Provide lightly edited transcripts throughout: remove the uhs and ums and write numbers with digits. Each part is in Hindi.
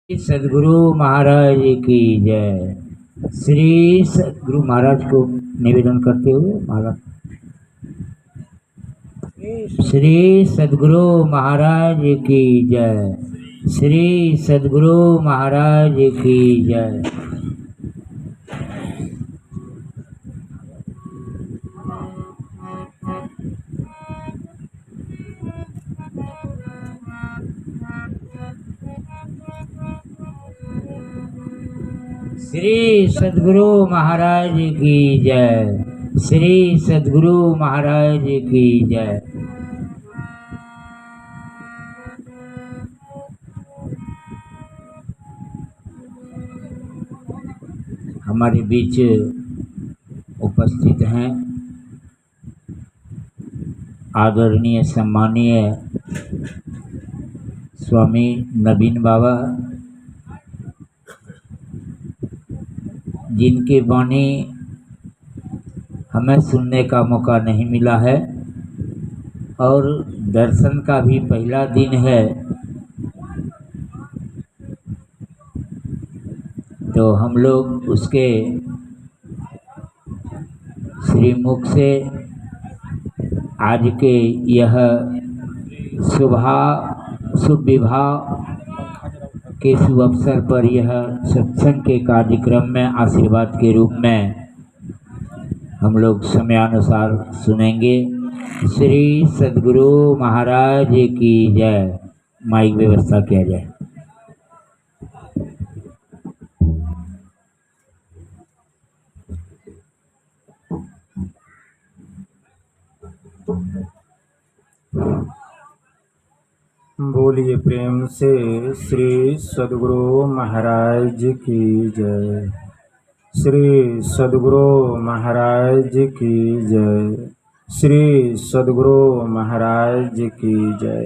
सदगुरु महाराज की जय। श्री सदगुरु महाराज को निवेदन करते हुए महाराज श्री सदगुरु महाराज की जय। श्री सदगुरु महाराज की जय। श्री सदगुरु महाराज की जय। श्री सदगुरु महाराज की जय। हमारे बीच उपस्थित हैं आदरणीय सम्मानीय स्वामी नवीन बाबा, जिनकी वाणी हमें सुनने का मौका नहीं मिला है और दर्शन का भी पहला दिन है, तो हम लोग उसके श्रीमुख से आज के यह शुभ विवाह के शुभ अवसर पर यह सत्संग के कार्यक्रम में आशीर्वाद के रूप में हम लोग समयानुसार सुनेंगे। श्री सदगुरु महाराज की जय। माइक व्यवस्था किया जाए। बोलिए प्रेम से श्री सदगुरु महाराज की जय। श्री सदगुरु महाराज की जय। श्री सदगुरु महाराज की जय।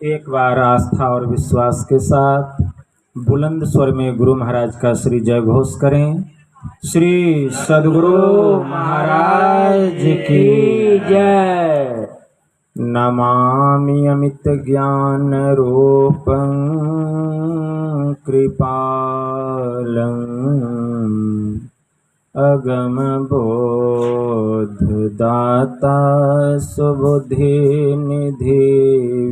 एक बार आस्था और विश्वास के साथ बुलंद स्वर में गुरु महाराज का श्री जय घोष करें। श्री सदगुरु महाराज की जय। नमामि अमित ज्ञान रूपं कृपालं अगम बोध दाता सुबुद्धि निधि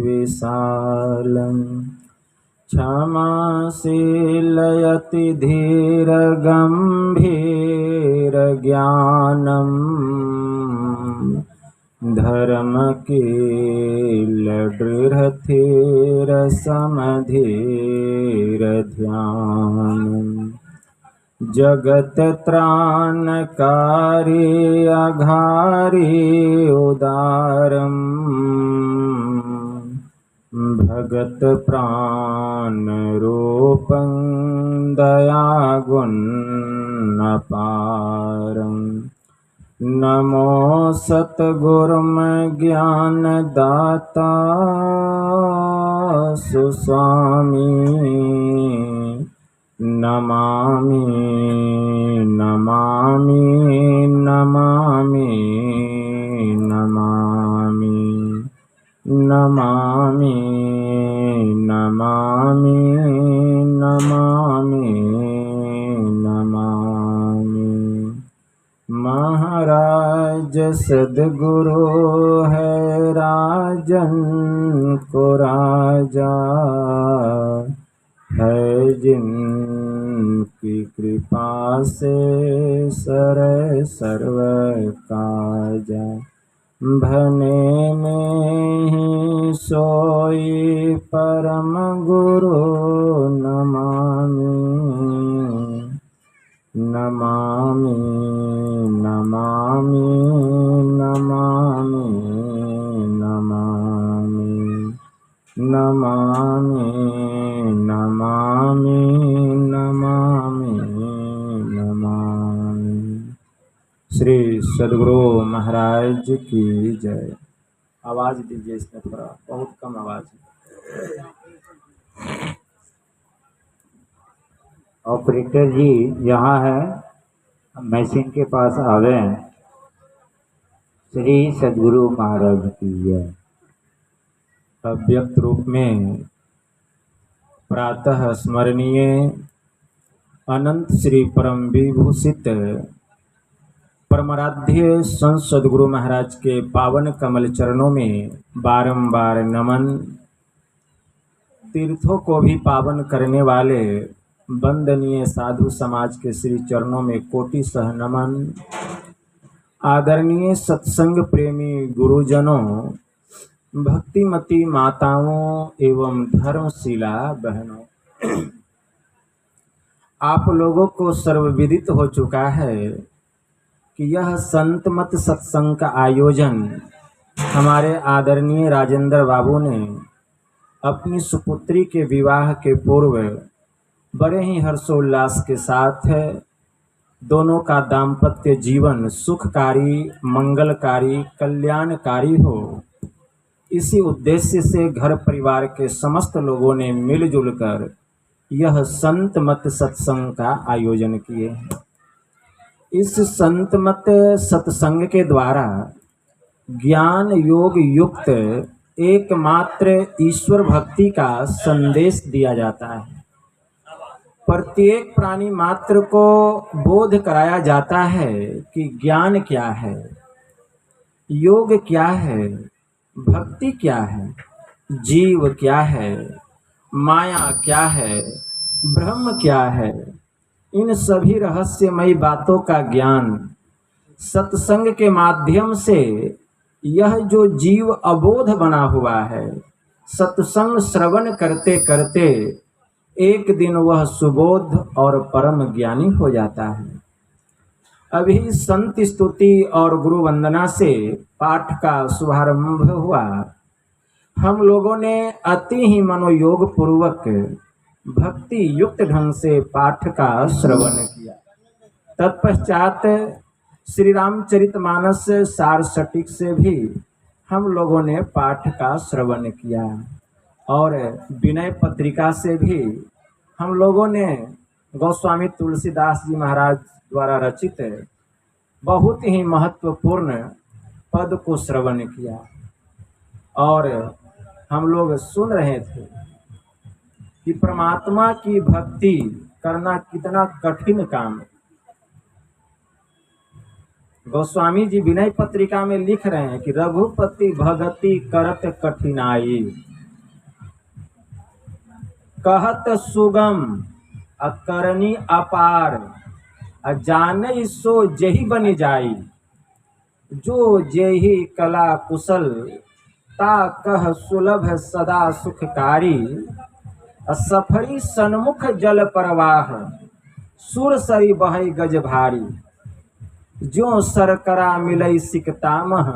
विशालं क्षमाशीलयति धीर गंभीर ज्ञानम् धर्म कील दृढ़ थीर समधीर ध्यान जगत त्राणकारी अघारी उदारम भगत प्राण रूपं दया गुण अपारं नमो सतगुरुम ज्ञान दाता सुस्वामी नमामि नमामि नमामि नमामि नमामि नमामि नमामि नमामि। महाराज सदगुरु है राजन को राजा है जिनकी कृपा से सर सर्व काजा भने में ही सोई परम गुरु नमामि नमामि नमामि नमामि नमामि नमामि नमामि नमामि नमामि। श्री सदगुरु महाराज की जय। आवाज दीजिए, इसमें थोड़ा बहुत कम आवाज है। ऑपरेटर जी यहाँ है, मशीन के पास आवे। श्री सदगुरु महाराज की जय। अव्यक्त रूप में प्रातः स्मरणीय अनंत श्री परम विभूषित परमाराध्य संत सद्गुरु महाराज के पावन कमल चरणों में बारंबार नमन। तीर्थों को भी पावन करने वाले वंदनीय साधु समाज के श्री चरणों में कोटि सह नमन। आदरणीय सत्संग प्रेमी गुरुजनों, भक्तिमती माताओं एवं धर्मशिला बहनों, आप लोगों को सर्वविदित हो चुका है कि यह संत मत सत्संग का आयोजन हमारे आदरणीय राजेंद्र बाबू ने अपनी सुपुत्री के विवाह के पूर्व बड़े ही हर्षोल्लास के साथ दोनों का दाम्पत्य जीवन सुखकारी, मंगलकारी, कल्याणकारी हो, इसी उद्देश्य से घर परिवार के समस्त लोगों ने मिलजुल कर यह संत मत सत्संग का आयोजन किए हैं। इस संत मत सत्संग के द्वारा ज्ञान योग युक्त एकमात्र ईश्वर भक्ति का संदेश दिया जाता है। प्रत्येक प्राणी मात्र को बोध कराया जाता है कि ज्ञान क्या है, योग क्या है, भक्ति क्या है, जीव क्या है, माया क्या है, ब्रह्म क्या है। इन सभी रहस्यमयी बातों का ज्ञान सत्संग के माध्यम से यह जो जीव अबोध बना हुआ है, सत्संग श्रवण करते करते एक दिन वह सुबोध और परम ज्ञानी हो जाता है। अभी संत स्तुति और गुरु वंदना से पाठ का शुभारंभ हुआ। हम लोगों ने अति ही मनोयोग पूर्वक भक्ति युक्त ढंग से पाठ का श्रवण किया। तत्पश्चात श्री रामचरितमानस सार सटीक से भी हम लोगों ने पाठ का श्रवण किया और विनय पत्रिका से भी हम लोगों ने गोस्वामी तुलसीदास जी महाराज द्वारा रचित बहुत ही महत्वपूर्ण पद को श्रवण किया और हम लोग सुन रहे थे कि परमात्मा की भक्ति करना कितना कठिन काम है। गोस्वामी जी विनय पत्रिका में लिख रहे हैं कि रघुपति भगति करत कठिनाई, कहत सुगम अकरणी अपार, जाने सो जेहि बन जाई, जो जेहि कला कुशल, ता कह सुलभ सदा सुखकारी, सफरी सन्मुख जल प्रवाह, सुरसरी बहै गज भारी, जो सरकरा मिलई सिकतामह,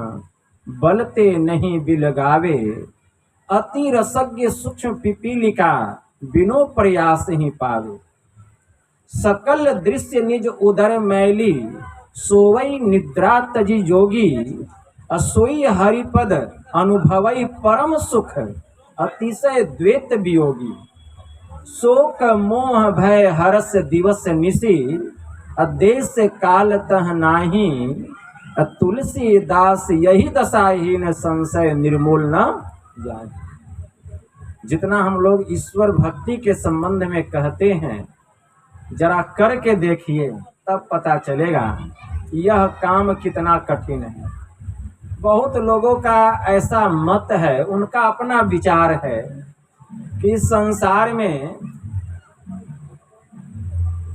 बलते नहीं बिलगावे, अति रसज्ञ सूक्ष्म पिपीलिका, बिनो प्रयास ही पावे, सकल दृश्य निज उदर मैली, सोवई निद्रा तजी जोगी, असोई हरिपद अनुभवई परम सुख, अतिशय द्वैत वियोगी, शोक मोह भय हरस दिवस निशी, देश काल तह नाही, तुलसी दास यही दशाहीन संशय निर्मूल न जाए। जितना हम लोग ईश्वर भक्ति के संबंध में कहते हैं, जरा करके देखिए तब पता चलेगा यह काम कितना कठिन है। बहुत लोगों का ऐसा मत है, उनका अपना विचार है कि संसार में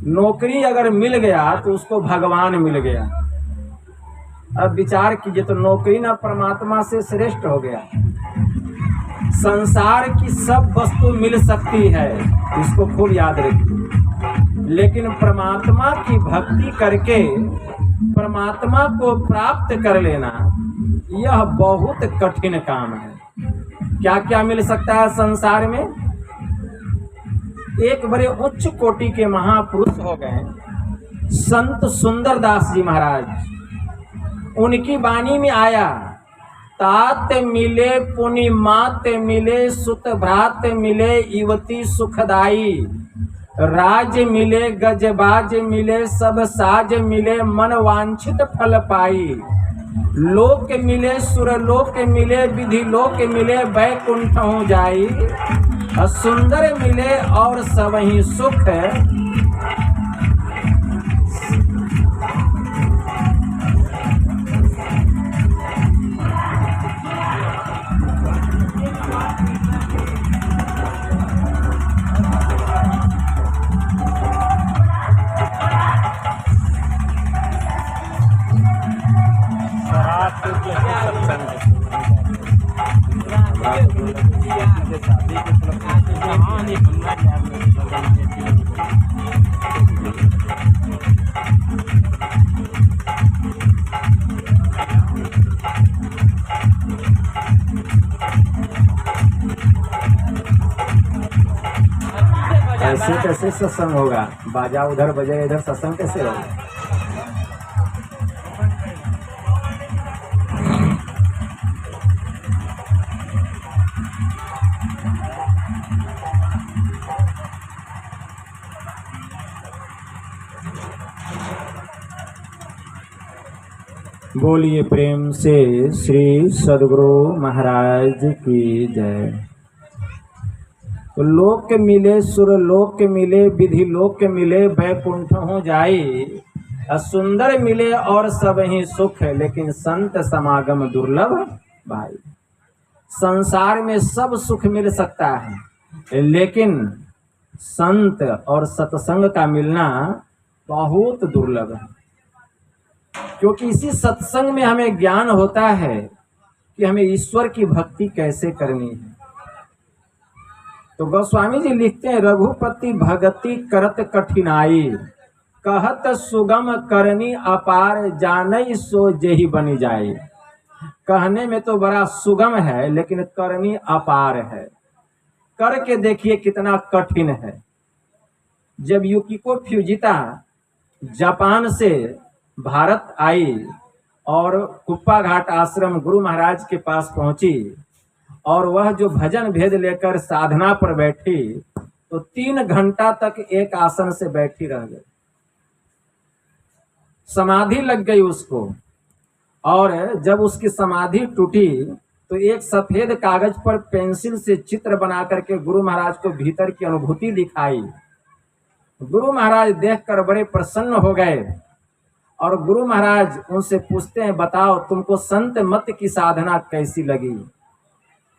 नौकरी अगर मिल गया तो उसको भगवान मिल गया। अब विचार कीजिए तो नौकरी ना परमात्मा से श्रेष्ठ हो गया। संसार की सब वस्तु मिल सकती है, इसको खूब याद रखिए, लेकिन परमात्मा की भक्ति करके परमात्मा को प्राप्त कर लेना यह बहुत कठिन काम है। क्या क्या मिल सकता है संसार में? एक बड़े उच्च कोटि के महापुरुष हो गए संत सुंदरदास जी महाराज। उनकी वाणी में आया, तात मिले पुनि मात मिले, सुत भ्रात मिले युवती सुखदाई, राज मिले गजबाज मिले, सब साज मिले, मन वांछित फल पाई, लोक के मिले सुरलोक के मिले विधि लोक के मिले बैकुंठ हो जाई, सुंदर मिले और सब ही सुख। ऐसे कैसे सत्संग होगा? बाजा उधर बजे इधर, सत्संग कैसे होगा? बोलिए प्रेम से श्री सदगुरु महाराज की जय। तो लोक के मिले सुरलोक के मिले विधि लोक के मिले बैकुंठ हो जाई, सुंदर मिले और सब ही सुख। लेकिन संत समागम दुर्लभ भाई। संसार में सब सुख मिल सकता है, लेकिन संत और सत्संग का मिलना बहुत दुर्लभ है। क्योंकि इसी सत्संग में हमें ज्ञान होता है कि हमें ईश्वर की भक्ति कैसे करनी है। तो गोस्वामी जी लिखते हैं, रघुपति भगति करत कठिनाई, कहत सुगम करनी अपार, जानई सो जेहि बनी जाए। कहने में तो बड़ा सुगम है, लेकिन करनी अपार है। करके देखिए कितना कठिन है। जब युकिको फ्यूजिता जापान से भारत आई और कुप्पा घाट आश्रम गुरु महाराज के पास पहुंची, और वह जो भजन भेद लेकर साधना पर बैठी, तो 3 घंटा तक एक आसन से बैठी रह गई। समाधि लग गई उसको। और जब उसकी समाधि टूटी तो एक सफेद कागज पर पेंसिल से चित्र बना करके गुरु महाराज को भीतर की अनुभूति दिखाई। गुरु महाराज देखकर बड़े प्रसन्न हो गए, और गुरु महाराज उनसे पूछते हैं, बताओ तुमको संत मत की साधना कैसी लगी?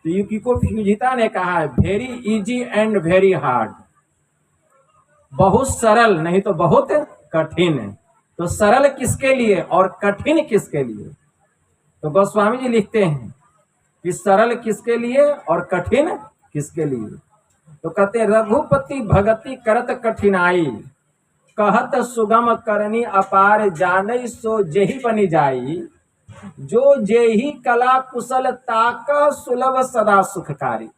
तो युकिको फ्यूजिता ने कहा है, very easy and very hard. बहुत सरल, नहीं तो बहुत कठिन है। तो सरल किसके लिए और कठिन किसके लिए? तो गोस्वामी जी लिखते हैं कि सरल किसके लिए और कठिन किसके लिए? तो कहते हैं, रघुपति भगति करत कठिनाई, कहत सुगम करनी अपार, जानई सो जेहि बनी जाई। जो जेहि कला कुशल ताक, सुलभ सदा सुखकारी।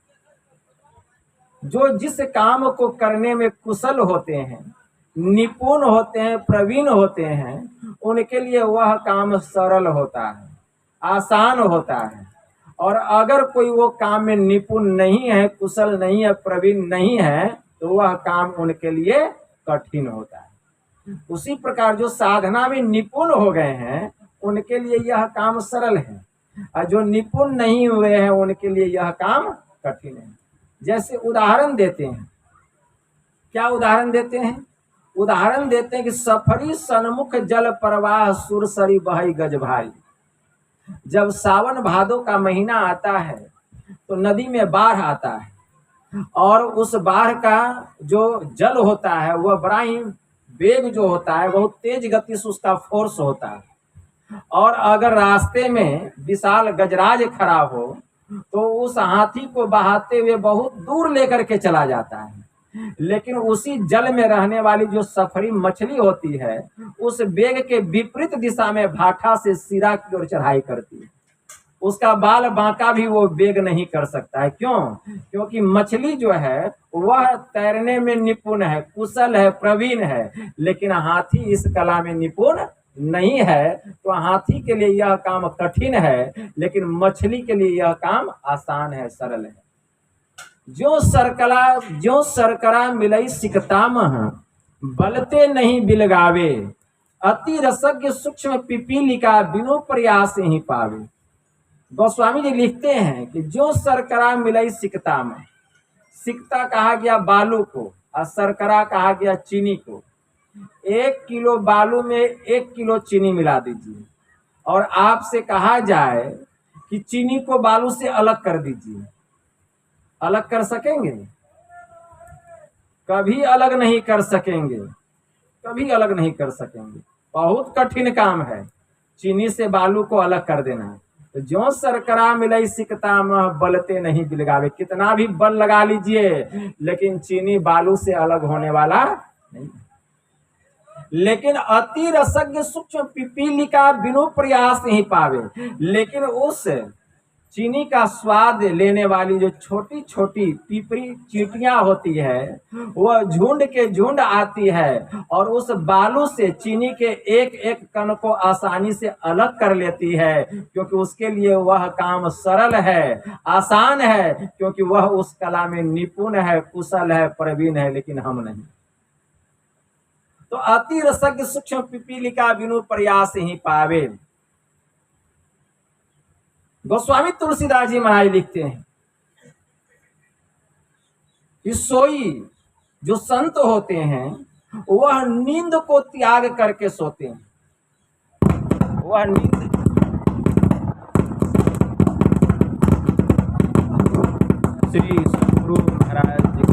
जो जिस काम को करने में कुशल होते हैं, निपुण होते हैं, प्रवीण होते हैं, उनके लिए वह काम सरल होता है, आसान होता है। और अगर कोई वो काम में निपुण नहीं है, कुशल नहीं है, प्रवीण नहीं है, तो वह काम उनके लिए कठिन होता है। उसी प्रकार जो साधना में निपुण हो गए हैं, उनके लिए यह काम सरल है, और जो निपुण नहीं हुए हैं उनके लिए यह काम कठिन है। जैसे उदाहरण देते हैं, क्या उदाहरण देते हैं? उदाहरण देते हैं कि सफरी सन्मुख जल प्रवाह, सुरसरी बहई गज भारी। जब सावन भादो का महीना आता है तो नदी में बाढ़ आता है, और उस बाढ़ का जो जल होता है वह बड़ा ही वेग जो होता है, बहुत तेज गति से उसका फोर्स होता है। और अगर रास्ते में विशाल गजराज खड़ा हो तो उस हाथी को बहाते हुए बहुत दूर लेकर के चला जाता है। लेकिन उसी जल में रहने वाली जो सफरी मछली होती है, उस वेग के विपरीत दिशा में भाठा से सिरा की ओर चढ़ाई करती है। उसका बाल बांका भी वो वेग नहीं कर सकता है। क्यों? क्योंकि मछली जो है वह तैरने में निपुण है, कुशल है, प्रवीण है, लेकिन हाथी इस कला में निपुण नहीं है। तो हाथी के लिए यह काम कठिन है, लेकिन मछली के लिए यह काम आसान है, सरल है। जो सरकरा मिलई सिकतामह, बलते नहीं बिलगावे, अति रसज्ञ सूक्ष्म पिपीलिका बिनु प्रयास ही पावे। गोस्वामी जी लिखते हैं कि जो सरकरा मिलई सिकता में, सिकता कहा गया बालू को और सरकरा कहा गया चीनी को। 1 किलो बालू में 1 किलो चीनी मिला दीजिए और आपसे कहा जाए कि चीनी को बालू से अलग कर दीजिए, अलग कर सकेंगे? कभी अलग नहीं कर सकेंगे, कभी अलग नहीं कर सकेंगे। बहुत कठिन काम है चीनी से बालू को अलग कर देना। तो जो सरकरा मिलई सिकता में बलते नहीं बिलगावे, कितना भी बल लगा लीजिए लेकिन चीनी बालू से अलग होने वाला नहीं। लेकिन अति रसज्ञ सूक्ष्म पिपीलिका बिनु प्रयास नहीं पावे। लेकिन उस चीनी का स्वाद लेने वाली जो छोटी छोटी पिपरी चींटियां होती है, वह झुंड के झुंड आती है और उस बालू से चीनी के एक एक कण को आसानी से अलग कर लेती है, क्योंकि उसके लिए वह काम सरल है, आसान है, क्योंकि वह उस कला में निपुण है, कुशल है, प्रवीण है, लेकिन हम नहीं। तो अति रसज्ञ सूक्ष्म पिपीलिका बिनु प्रयास ही पावे। गोस्वामी तुलसीदास जी महाराज लिखते हैं कि सोई जो संत होते हैं वह नींद को त्याग करके सोते हैं। वह नींद श्री सद्गुरु महाराज जी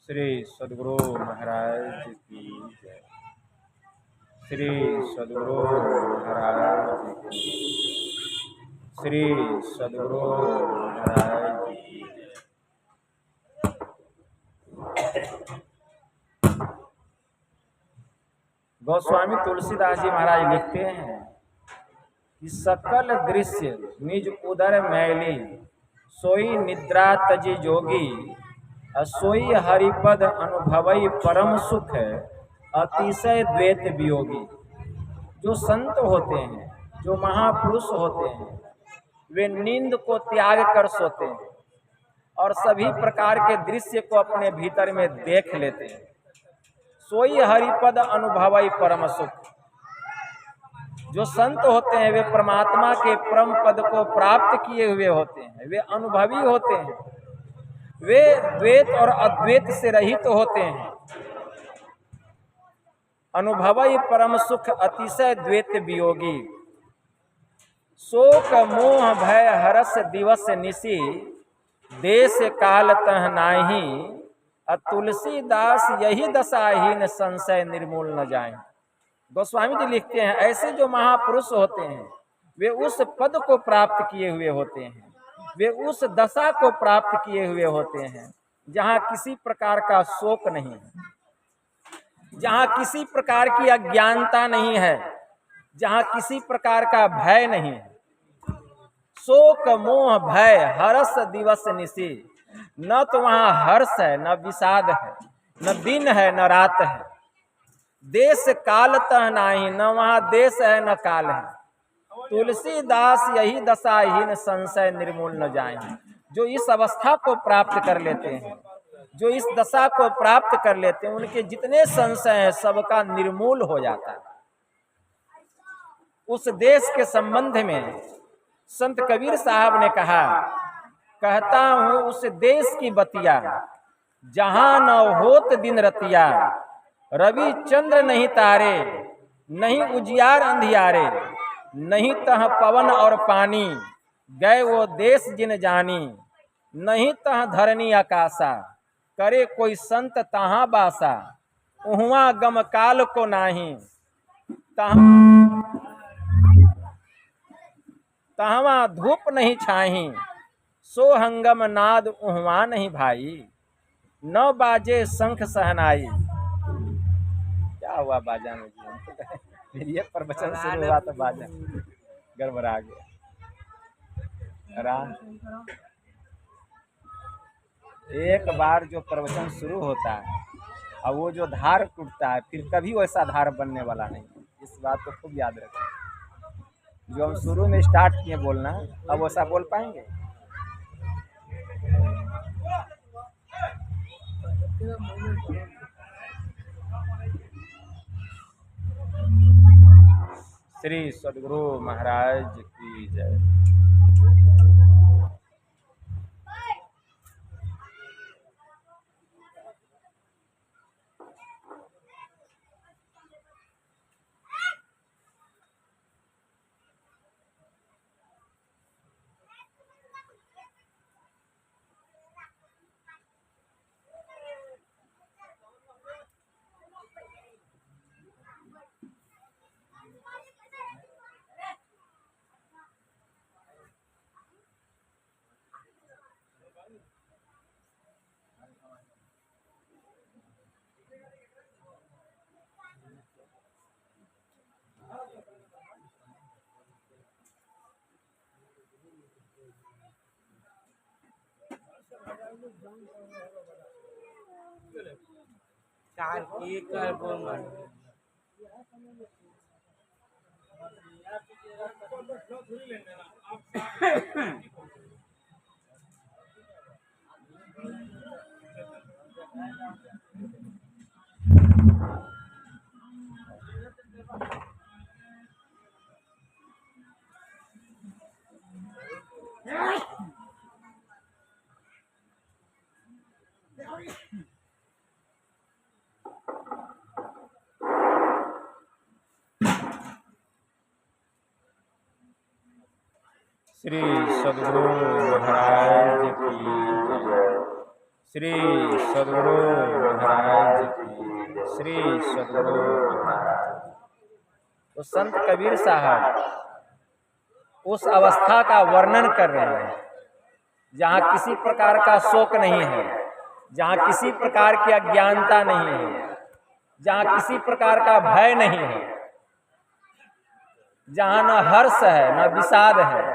श्री सद्गुरु महाराज की जय। श्री सद्गुरु महाराज की जय। श्री सद्गुरु महाराज की जय। गोस्वामी तुलसीदास जी महाराज लिखते हैं कि सकल दृश्य निज उदर मैली, सोई निद्रा तजी जोगी, सोई हरिपद अनुभवई परम सुख, अतिशय द्वैत वियोगी। जो संत होते हैं, जो महापुरुष होते हैं, वे नींद को त्याग कर सोते हैं और सभी प्रकार के दृश्य को अपने भीतर में देख लेते हैं। सोई हरिपद अनुभवई परम सुख। जो संत होते हैं वे परमात्मा के परम पद को प्राप्त किए हुए होते हैं, वे अनुभवी होते हैं, वे द्वैत और अद्वैत से रहित होते हैं। अनुभवई परम सुख, अतिशय द्वैत वियोगी। शोक मोह भय हरस दिवस निशी, देश काल तह नाही, तुलसीदास यही दशाहीन संशय निर्मूल न जाए। गोस्वामी जी लिखते हैं ऐसे जो महापुरुष होते हैं वे उस पद को प्राप्त किए हुए होते हैं, वे उस दशा को प्राप्त किए हुए होते हैं जहाँ किसी प्रकार का शोक नहीं है, जहाँ किसी प्रकार की अज्ञानता नहीं है, जहाँ किसी प्रकार का भय नहीं है। शोक मोह भय हर्ष दिवस निशी। न तो वहाँ हर्ष है, न विषाद है, न दिन है, न रात है। देश काल तह नाही, न वहाँ देश है न काल है। तुलसीदास यही दशाहीन संशय निर्मूल न जाए। जो इस अवस्था को प्राप्त कर लेते हैं, जो इस दशा को प्राप्त कर लेते हैं, उनके जितने संशय हैं सबका निर्मूल हो जाता है। उस देश के संबंध में संत कबीर साहब ने कहा, कहता हूँ उस देश की बतिया, जहां न होत दिन रतिया। रवि चंद्र नहीं तारे, नहीं उजियार अंधियारे। नहीं तह पवन और पानी, गए वो देश जिन जानी। नहीं तह धरनी आकाशा, करे कोई संत तहाँ बासा। उहुआ गम काल को नाही, तहवा धूप नहीं छाही। सो हंगम नाद उहुआ नहीं भाई, न बाजे शंख सहनाई। क्या हुआ बाजा में जी? ये प्रवचन शुरू हुआ तो बाजा गड़बड़ा गया। एक बार जो प्रवचन शुरू होता है और वो जो धार टूटता है, फिर कभी वैसा धार बनने वाला नहीं। इस बात को खूब याद रखें। जो हम शुरू में स्टार्ट किए बोलना, अब वैसा बोल पाएंगे? श्री सद्गुरु महाराज की जय। चार की कर बोल श्री सद्गुरु महाराज की जय। श्री सद्गुरु महाराज की, श्री सद्गुरु महाराज। तो संत कबीर साहब उस अवस्था का वर्णन कर रहे हैं जहाँ किसी प्रकार का शोक नहीं है, जहाँ किसी प्रकार की अज्ञानता नहीं है, जहाँ किसी प्रकार का भय नहीं है, जहाँ न हर्ष है न विषाद है,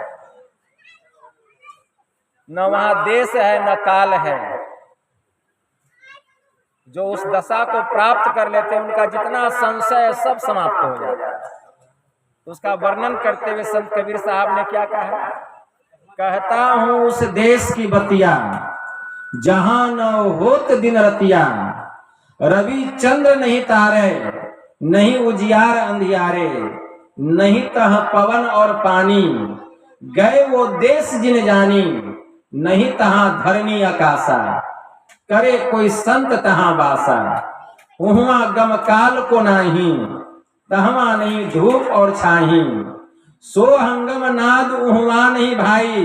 न वहाँ देश है न काल है। जो उस दशा को प्राप्त कर लेते हैं उनका जितना संशय है सब समाप्त हो जाता है। उसका वर्णन करते हुए संत कबीर साहब ने क्या कहा, कहता हूँ उस देश की बतिया, जहां न होत दिन रतिया। रवि चंद्र नहीं तारे, नहीं उजियार अंधियारे। नहीं तह पवन और पानी, गए वो देश जिन जानी। नहीं तहां धरनी आकाशा, करे कोई संत तहां बासा। उहुआ गम काल को नाही, तहवा नहीं धूप और छाही। सो हंगम नाद उहुआ नहीं भाई,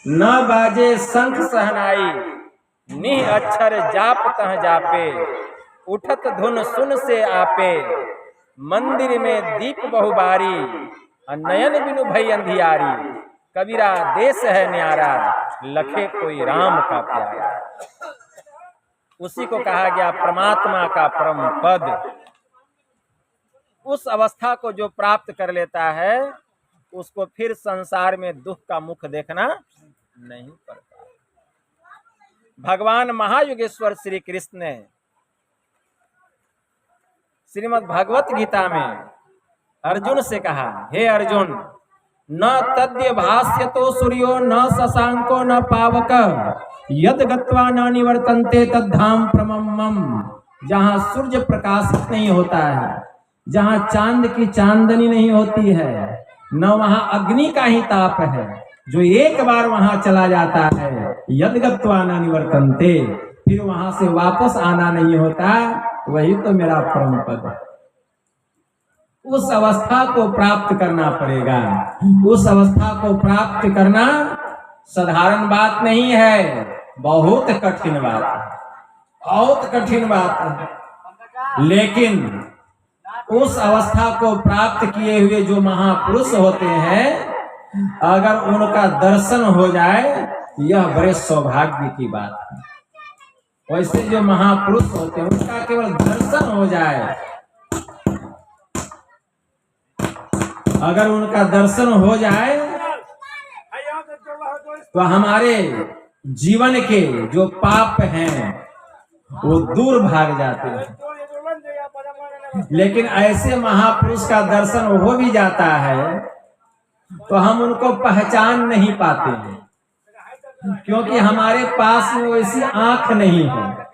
न बाजे शंख सहनाई। निह अक्षर जाप तह जापे, उठत धुन सुन से आपे। मंदिर में दीप बहुबारी, नयन बिनु भई अंधियारी। कबीरा देश है न्यारा, लखे कोई राम का प्यारा। उसी को कहा गया परमात्मा का परम पद। उस अवस्था को जो प्राप्त कर लेता है उसको फिर संसार में दुख का मुख देखना नहीं पड़ता। भगवान महायुगेश्वर श्री कृष्ण ने श्रीमद् भगवत गीता में अर्जुन से कहा, हे अर्जुन, न तद्य भास्यतो सूर्यो न शशांको न पावक यद गत्वा न निवर्तन्ते तद्धाम प्रमम्मम। जहाँ सूर्य प्रकाशित नहीं होता है, जहाँ चांद की चांदनी नहीं होती है, न वहाँ अग्नि का ही ताप है, जो एक बार वहां चला जाता है, यद गत्वा न निवर्तन्ते, फिर वहां से वापस आना नहीं होता, वही तो मेरा परम पद है। उस अवस्था को प्राप्त करना पड़ेगा। उस अवस्था को प्राप्त करना साधारण बात नहीं है, बहुत कठिन बात है, बहुत कठिन बात है। लेकिन उस अवस्था को प्राप्त किए हुए जो महापुरुष होते हैं, अगर उनका दर्शन हो जाए, यह बड़े सौभाग्य की बात है। वैसे जो महापुरुष होते हैं, उनका केवल दर्शन हो जाए, अगर उनका दर्शन हो जाए तो हमारे जीवन के जो पाप हैं वो दूर भाग जाते हैं। लेकिन ऐसे महापुरुष का दर्शन हो भी जाता है तो हम उनको पहचान नहीं पाते हैं, क्योंकि हमारे पास में वैसी आंख नहीं है।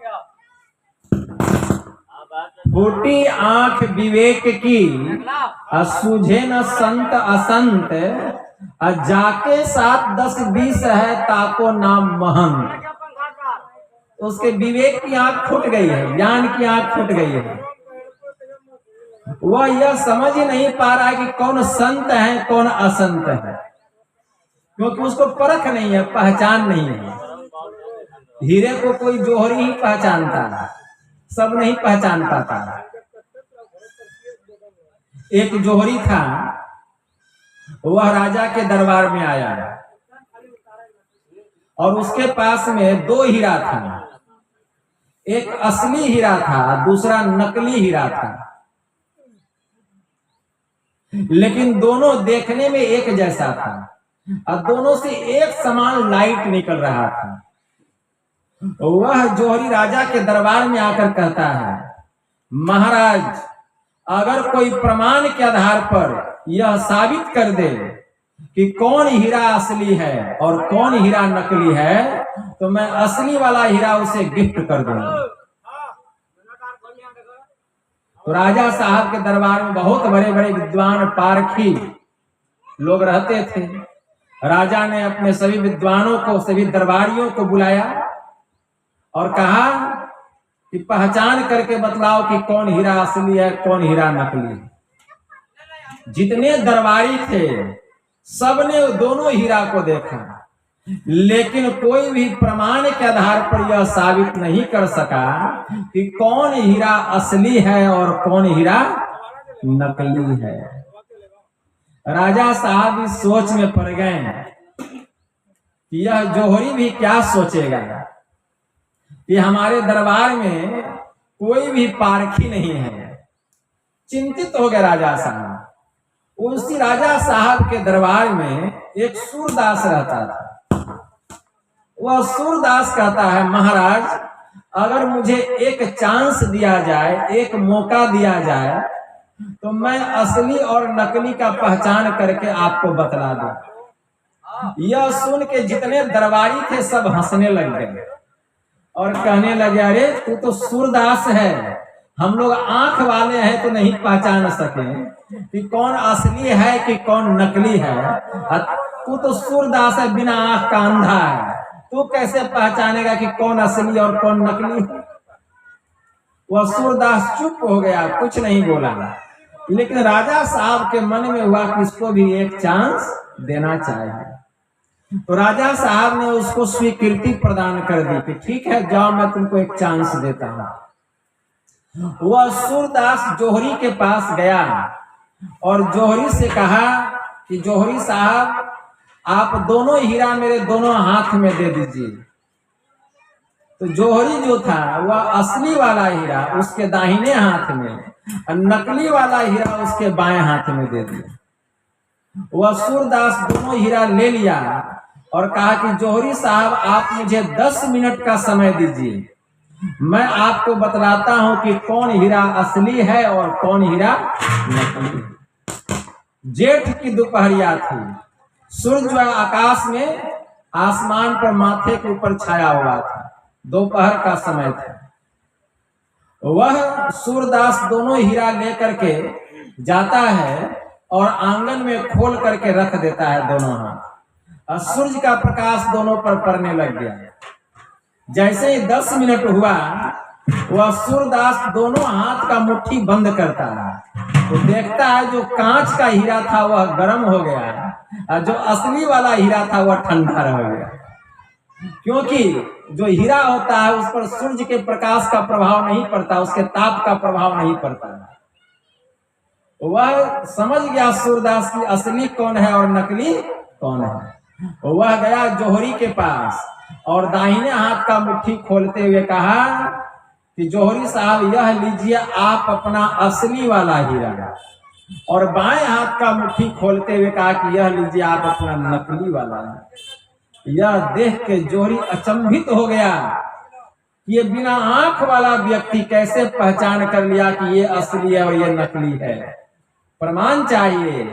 फूटी आंख विवेक की, सूझे न संत असंत, जाके 7-10-20 है ताको नाम महंत। उसके विवेक की आंख फूट गई है, ज्ञान की आंख फूट गई है। वह यह समझ ही नहीं पा रहा है कि कौन संत है कौन असंत है, क्योंकि उसको परख नहीं है, पहचान नहीं है। हीरे को कोई जौहरी ही पहचानता है, सब नहीं पहचान पाता। एक जौहरी था, वह राजा के दरबार में आया और उसके पास में 2 हीरा था। एक असली हीरा था, दूसरा नकली हीरा था, लेकिन दोनों देखने में एक जैसा था और दोनों से एक समान लाइट निकल रहा था। वह जौहरी राजा के दरबार में आकर कहता है, महाराज, अगर कोई प्रमाण के आधार पर यह साबित कर दे कि कौन हीरा असली है और कौन हीरा नकली है, तो मैं असली वाला हीरा उसे गिफ्ट कर दूंगा। तो राजा साहब के दरबार में बहुत बड़े बड़े विद्वान पारखी लोग रहते थे। राजा ने अपने सभी विद्वानों को, सभी दरबारियों को बुलाया और कहा कि पहचान करके बतलाओ कि कौन हीरा असली है कौन हीरा नकली है। जितने दरबारी थे सबने दोनों हीरा को देखा, लेकिन कोई भी प्रमाण के आधार पर यह साबित नहीं कर सका कि कौन हीरा असली है और कौन हीरा नकली है। राजा साहब इस सोच में पड़ गए कि यह जौहरी भी क्या सोचेगा कि हमारे दरबार में कोई भी पारखी नहीं है। चिंतित हो गए राजा साहब। उसी राजा साहब के दरबार में एक सूरदास रहता था। वह सूरदास कहता है, महाराज, अगर मुझे एक चांस दिया जाए, एक मौका दिया जाए, तो मैं असली और नकली का पहचान करके आपको बतला दूं। यह सुन के जितने दरबारी थे सब हंसने लग गए और कहने लगे, अरे तू तो सूरदास है, हम लोग आंख वाले हैं तो नहीं पहचान सके कि कौन असली है कि कौन नकली है। तू तो सूरदास है, बिना आंख का अंधा है, तू कैसे पहचानेगा कि कौन असली और कौन नकली है। वह सूरदास चुप हो गया, कुछ नहीं बोला। लेकिन राजा साहब के मन में हुआ कि इसको भी एक चांस देना चाहिए। तो राजा साहब ने उसको स्वीकृति प्रदान कर दी कि ठीक है, जाओ, मैं तुमको एक चांस देता हूं। वह सूरदास जौहरी के पास गया और जौहरी से कहा कि जौहरी साहब, आप दोनों हीरा मेरे दोनों हाथ में दे दीजिए। तो जौहरी जो था वह असली वाला हीरा उसके दाहिने हाथ में और नकली वाला हीरा उसके बाएं हाथ में दे दिया। वह सूरदास दोनों हीरा ले लिया और कहा कि जौहरी साहब आप मुझे 10 मिनट का समय दीजिए, मैं आपको बतलाता हूं कि कौन हीरा असली है और कौन हीरा नकली। जेठ की दोपहरिया थी, सूरज आकाश में आसमान पर माथे के ऊपर छाया हुआ था, दोपहर का समय था। वह सूरदास दोनों हीरा लेकर के जाता है और आंगन में खोल करके रख देता है दोनों हाथ, और सूरज का प्रकाश दोनों पर पड़ने लग गया। जैसे ही 10 मिनट हुआ, वह सूरदास दोनों हाथ का मुट्ठी बंद करता है तो देखता है जो कांच का हीरा था वह गर्म हो गया और जो असली वाला हीरा था वह ठंडा रह गया। क्योंकि जो हीरा होता है उस पर सूर्य के प्रकाश का प्रभाव नहीं पड़ता, उसके ताप का प्रभाव नहीं पड़ता। वह समझ गया सूरदास की असली कौन है और नकली कौन है। वह गया जौहरी के पास और दाहिने हाथ का मुट्ठी खोलते हुए कहा कि जौहरी साहब यह लीजिए आप अपना असली वाला हीरा, और बाएं हाथ का मुट्ठी खोलते हुए कहा कि यह लीजिए आप अपना नकली वाला। यह देख के जौहरी अचंभित हो गया कि ये बिना आंख वाला व्यक्ति कैसे पहचान कर लिया कि ये असली है और ये नकली है, प्रमाण चाहिए।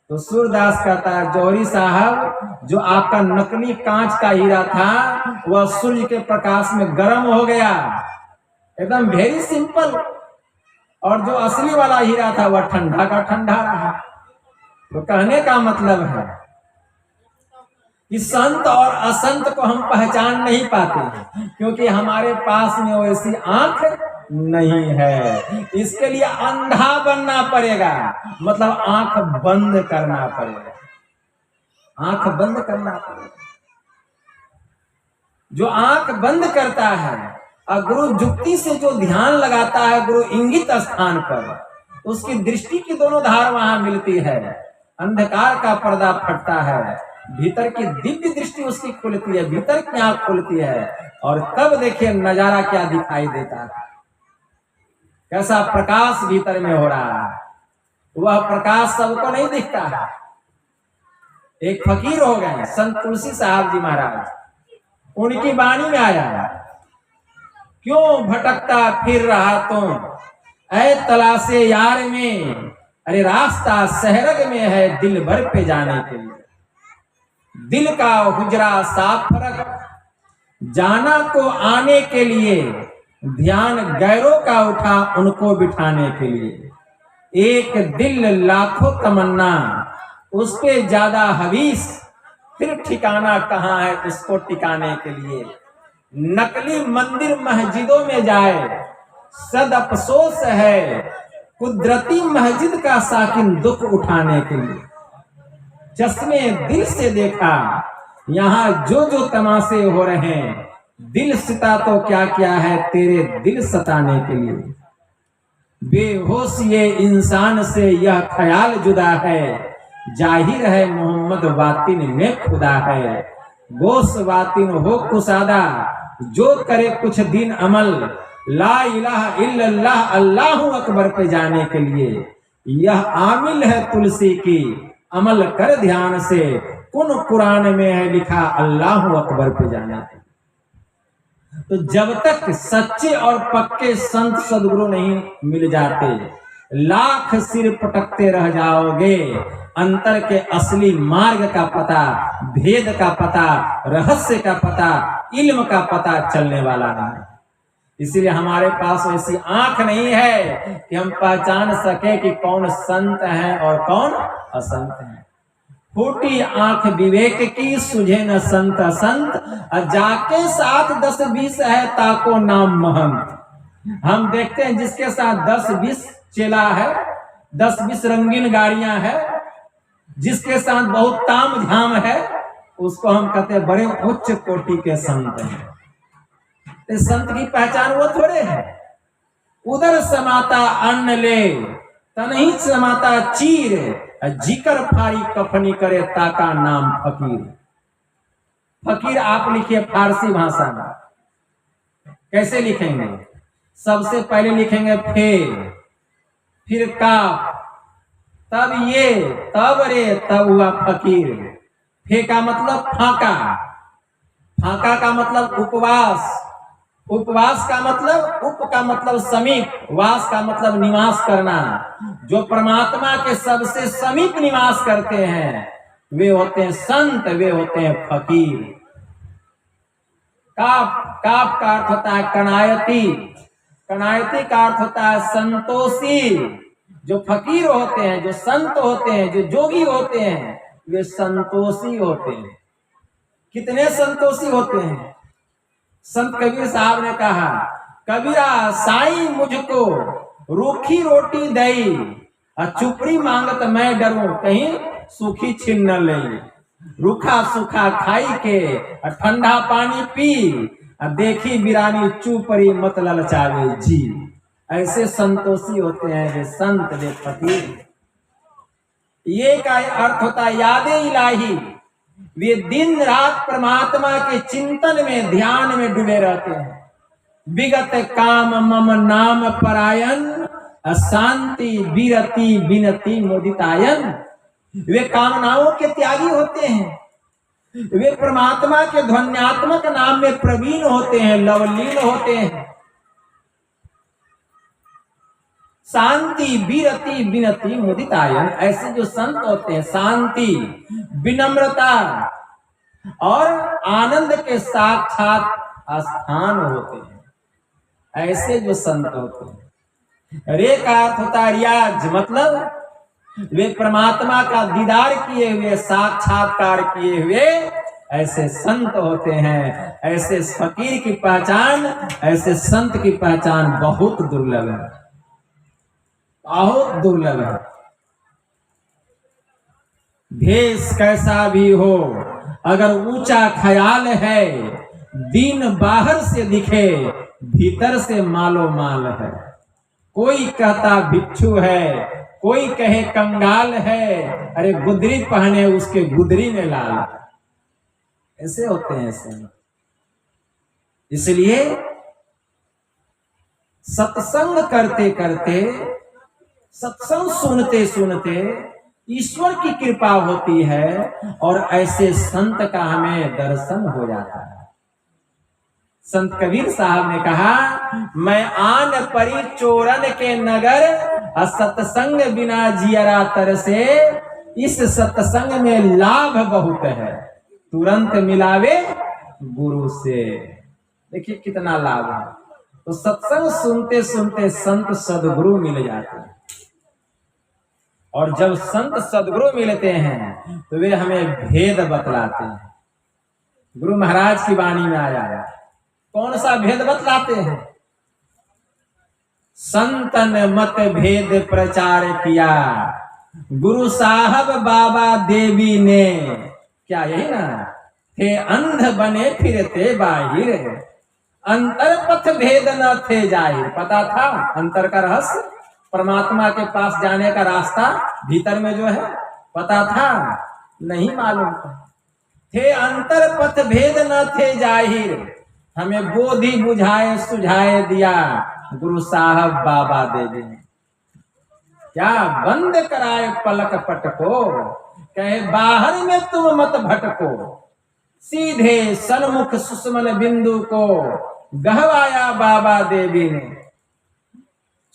तो सूरदास कहता है जौहरी साहब जो आपका नकली कांच का हीरा था वह सूर्य के प्रकाश में गर्म हो गया, एकदम वेरी सिंपल, और जो असली वाला हीरा था वह ठंडा का ठंडा रहा। तो कहने का मतलब है कि संत और असंत को हम पहचान नहीं पाते क्योंकि हमारे पास में वैसी आंख नहीं है। इसके लिए अंधा बनना पड़ेगा, मतलब आंख बंद करना पड़ेगा, आंख बंद करना पड़ेगा। जो आंख बंद करता है और गुरु जुक्ति से जो ध्यान लगाता है गुरु इंगित स्थान पर, उसकी दृष्टि की दोनों धार वहां मिलती है, अंधकार का पर्दा फटता है, भीतर की दिव्य दृष्टि उसकी खुलती है, भीतर की आंख खुलती है, और तब देखिए नजारा क्या दिखाई देता है, कैसा प्रकाश भीतर में हो रहा है। वह प्रकाश सबको नहीं दिखता है। एक फकीर हो गए संत तुलसी साहब जी महाराज, उनकी वाणी में आया क्यों भटकता फिर रहा तुम ऐ तलाशे यार में, अरे रास्ता सहरग में है दिल भर पे जाने के लिए। दिल का हुजरा साफ फरक जाना को आने के लिए, ध्यान गैरों का उठा उनको बिठाने के लिए। एक दिल लाखों तमन्ना उस पे ज्यादा हवीस, फिर ठिकाना कहाँ है उसको टिकाने के लिए। नकली मंदिर मस्जिदों में जाए सद अफसोस है, कुदरती मस्जिद का साकिन दुख उठाने के लिए। चश्मे दिल से देखा यहाँ जो जो तमाशे हो रहे हैं, दिल सिता तो क्या क्या है तेरे दिल सताने के लिए। बेहोश ये इंसान से यह ख्याल जुदा है, जाहिर है मोहम्मद वातिन में खुदा है। गोश वातिन हो कुसादा जो करे कुछ दिन अमल, ला इलाहा इल्लल्लाह अल्लाहु अकबर पे जाने के लिए। यह आमिल है तुलसी की अमल कर ध्यान से, कुन कुरान में है लिखा अल्लाहु अकबर पे जाने के। तो जब तक सच्चे और पक्के संत सदगुरु नहीं मिल जाते, लाख सिर पटकते रह जाओगे, अंतर के असली मार्ग का पता, भेद का पता, रहस्य का पता, इल्म का पता चलने वाला नहीं। इसीलिए हमारे पास ऐसी आंख नहीं है कि हम पहचान सके कि कौन संत है और कौन असंत है। फूटी आंख विवेक की सुझे न संत असंत, जाके साथ 10-20 है ताको नाम महंत। हम देखते हैं जिसके साथ 10-20 चेला है, 10-20 रंगीन गाड़ियां है, जिसके साथ बहुत ताम झाम है, उसको हम कहते हैं बड़े उच्च कोटि के संत हैं। तो संत की पहचान वो थोड़े है। उधर समाता अन्न ले तनही समाता चीर, जिकर फारी कफनी करे ताका नाम फकीर। फकीर आप लिखिए फारसी भाषा में, कैसे लिखेंगे? सबसे पहले लिखेंगे फे, फिर काफ, तब रे तब हुआ फकीर। फे का मतलब फाका, फाका का मतलब उपवास, उपवास का मतलब उप का मतलब समीप, वास का मतलब निवास करना। जो परमात्मा के सबसे समीप निवास करते हैं वे होते हैं संत, वे होते हैं फकीर। काफ, काफ का अर्थ होता है कनायती, कनायती का अर्थ होता है संतोषी। जो फकीर होते हैं, जो संत होते हैं, जो जोगी होते हैं, वे संतोषी होते हैं। कितने संतोषी होते हैं? संत कबीर साहब ने कहा, कबीरा साईं मुझको रूखी रोटी दई, चुपड़ी मांगत मैं डरूं कहीं सूखी छीन न ले। रूखा सूखा खाई के ठंडा पानी पी, देखी बिरानी चुपड़ी मत ललचावे जी। ऐसे संतोषी होते हैं वे संत, वे फकीर। ये का अर्थ होता है यादे इलाही। वे दिन रात परमात्मा के चिंतन में, ध्यान में डूबे रहते हैं। विगत काम मम नाम परायण, अशांति विरति विनति मुदितायन। वे कामनाओं के त्यागी होते हैं, वे परमात्मा के ध्वन्यात्मक नाम में प्रवीण होते हैं, लवलीन होते हैं। शांति विरति विनति मुदितायन, ऐसे जो संत होते हैं शांति, विनम्रता और आनंद के साक्षात स्थान होते हैं। ऐसे जो संत होते हैं। रे का अर्थ होता है रियाज, मतलब वे परमात्मा का दीदार किए हुए, साक्षात्कार किए हुए ऐसे संत होते हैं। ऐसे फकीर की पहचान, ऐसे संत की पहचान बहुत दुर्लभ है, बहुत दुर्लभ है। भेष कैसा भी हो, अगर ऊंचा ख्याल है, दीन बाहर से दिखे भीतर से मालो माल है। कोई कहता भिक्षु है, कोई कहे कंगाल है, अरे गुदरी पहने उसके गुदरी में लाल। ऐसे होते हैं ऐसे। इसलिए सत्संग करते करते, सत्संग सुनते सुनते ईश्वर की कृपा होती है और ऐसे संत का हमें दर्शन हो जाता है। संत कबीर साहब ने कहा, मैं आन परी चोरन के नगर, सत्संग बिना जियरा तरसे। इस सत्संग में लाभ बहुत है, तुरंत मिलावे गुरु से। देखिए कितना लाभ है। तो सत्संग सुनते सुनते संत सदगुरु मिल जाते हैं, और जब संत सदगुरु मिलते हैं तो वे हमें भेद बतलाते हैं। गुरु महाराज की वाणी में आया है, कौन सा भेद बतलाते हैं? संतन मत भेद प्रचार किया, गुरु साहब बाबा देवी ने। क्या यही ना? थे अंध बने फिरते बाहिर, अंतर पथ भेद न थे जाहिर। पता था अंतर का रहस्य, परमात्मा के पास जाने का रास्ता भीतर में जो है, पता था? नहीं मालूम था। थे अंतर पथ भेद न थे जाहिर, हमें बोधि बुझाए सुझाए दिया गुरु साहब बाबा देवी ने। क्या बंद कराए पलक पटको, कहे बाहर में तुम मत भटको। सीधे सन्मुख सुषमन बिंदु को गहवाया बाबा देवी ने।